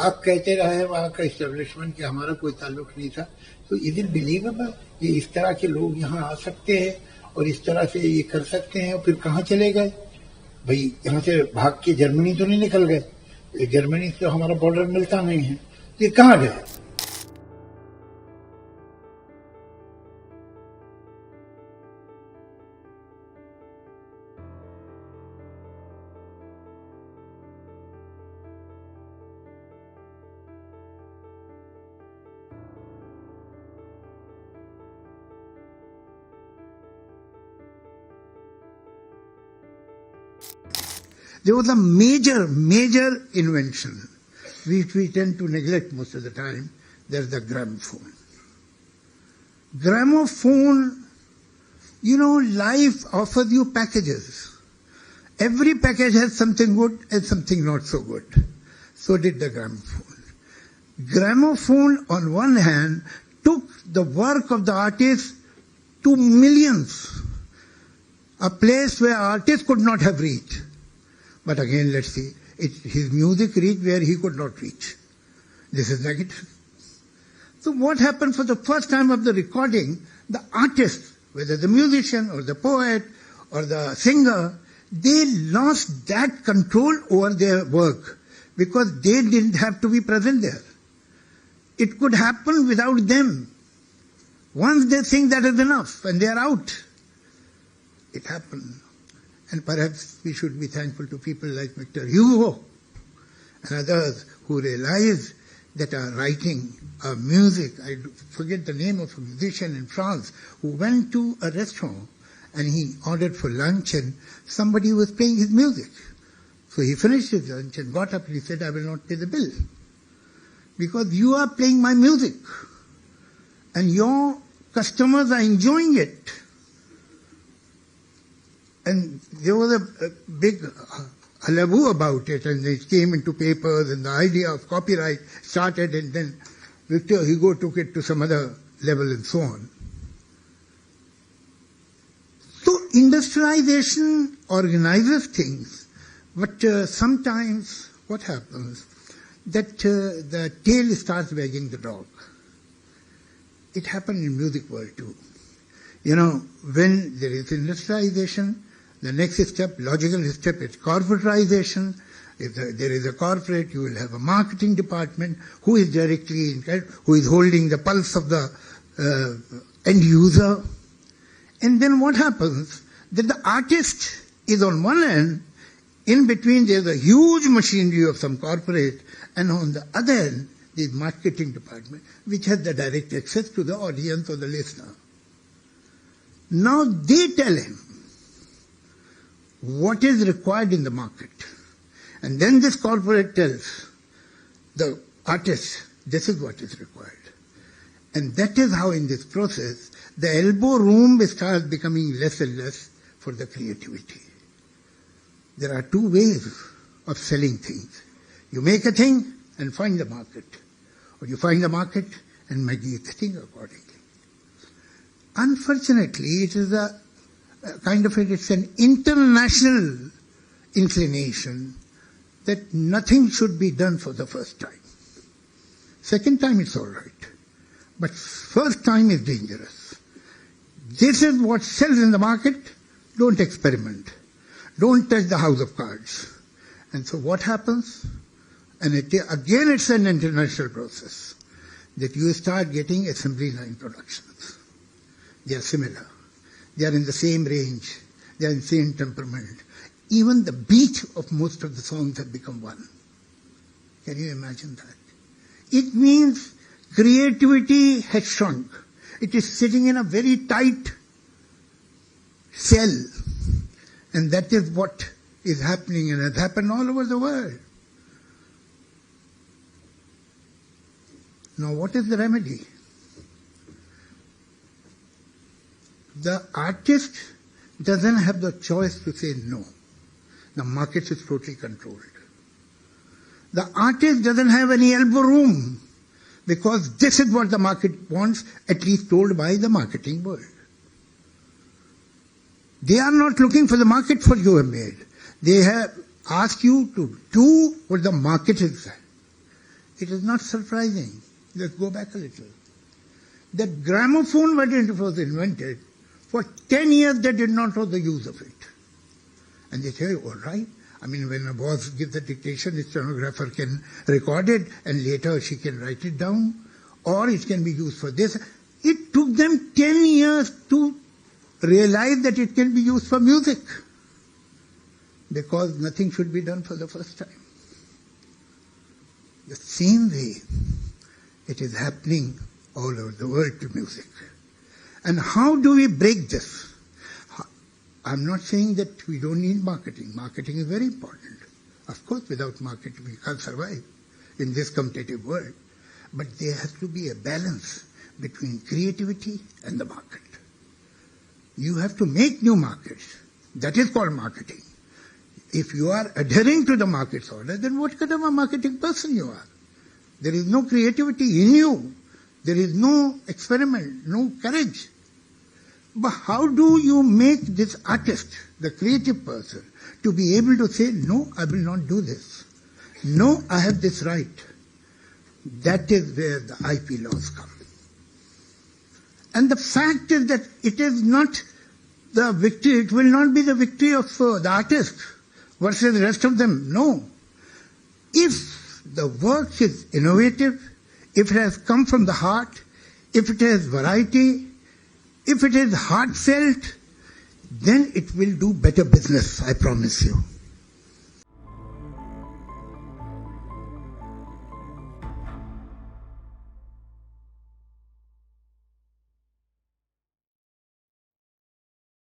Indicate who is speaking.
Speaker 1: आप कहते रहे वहाँ का इस्टेब्लिशमेंट कि हमारा कोई ताल्लुक नहीं था, तो इज इट बिलीवेबल ये इस तरह के लोग यहाँ आ सकते हैं और इस तरह से ये कर सकते हैं? और फिर कहाँ चले गए भाई? यहाँ से भाग के जर्मनी तो नहीं निकल गए, जर्मनी से तो हमारा बॉर्डर मिलता नहीं है, ये कहाँ गए?
Speaker 2: There was a major invention, which we tend to neglect most of the time. There's the gramophone. Gramophone, life offers you packages. Every package has something good and something not so good. So did the gramophone. Gramophone, on one hand, took the work of the artist to millions, a place where artists could not have reached. But again, let's see, his music reached where he could not reach. This is negative. So what happened for the first time of the recording, the artist, whether the musician or the poet or the singer, they lost that control over their work because they didn't have to be present there. It could happen without them. Once they think that is enough and they are out, it happened. And perhaps we should be thankful to people like Victor Hugo and others who realize that our writing, our music, I forget the name of a musician in France who went to a restaurant and he ordered for lunch and somebody was playing his music. So he finished his lunch and got up and he said, I will not pay the bill because you are playing my music and your customers are enjoying it. And there was a big hullabaloo about it, and it came into papers, and the idea of copyright started, and then Victor Hugo took it to some other level and so on. So industrialization organizes things, but sometimes what happens, that the tail starts wagging the dog. It happened in music world too. When there is industrialization, the next step, logical step, is corporatization. If there is a corporate, you will have a marketing department who is directly involved, who is holding the pulse of the end user. And then what happens? That the artist is on one end, in between there is a huge machinery of some corporate, and on the other end, the marketing department, which has the direct access to the audience or the listener. Now they tell him what is required in the market. And then this corporate tells the artist, this is what is required. And that is how in this process, the elbow room starts becoming less and less for the creativity. There are two ways of selling things. You make a thing and find the market. Or you find the market and make the thing accordingly. Unfortunately, it is it's an international inclination that nothing should be done for the first time. Second time it's all right. But first time is dangerous. This is what sells in the market. Don't experiment. Don't touch the house of cards. And so what happens? And again it's an international process that you start getting assembly line productions. They are similar. They are in the same range. They are in the same temperament. Even the beat of most of the songs have become one. Can you imagine that? It means creativity has shrunk. It is sitting in a very tight cell. And that is what is happening and has happened all over the world. Now what is the remedy? The artist doesn't have the choice to say no. The market is totally controlled. The artist doesn't have any elbow room because this is what the market wants, at least told by the marketing world. They are not looking for the market for you have made. They have asked you to do what the market is saying. it is not surprising. Let's go back a little. That gramophone, when it was invented, for 10 years they did not know the use of it. And they say, all right. I mean, when a boss gives a dictation, the stenographer can record it and later she can write it down, or it can be used for this. It took them 10 years to realize that it can be used for music, because nothing should be done for the first time. The same way it is happening all over the world to music. And how do we break this? I'm not saying that we don't need marketing. Marketing is very important. Of course, without marketing we can't survive in this competitive world. But there has to be a balance between creativity and the market. You have to make new markets. That is called marketing. If you are adhering to the market's order, then what kind of a marketing person you are? There is no creativity in you. There is no experiment, no courage. But how do you make this artist, the creative person, to be able to say, no, I will not do this. No, I have this right. That is where the IP laws come. And the fact is that it is not the victory, it will not be the victory of the artist versus the rest of them. No. If the work is innovative, if it has come from the heart, if it has variety, if it is heartfelt, then it will do better business, I promise you.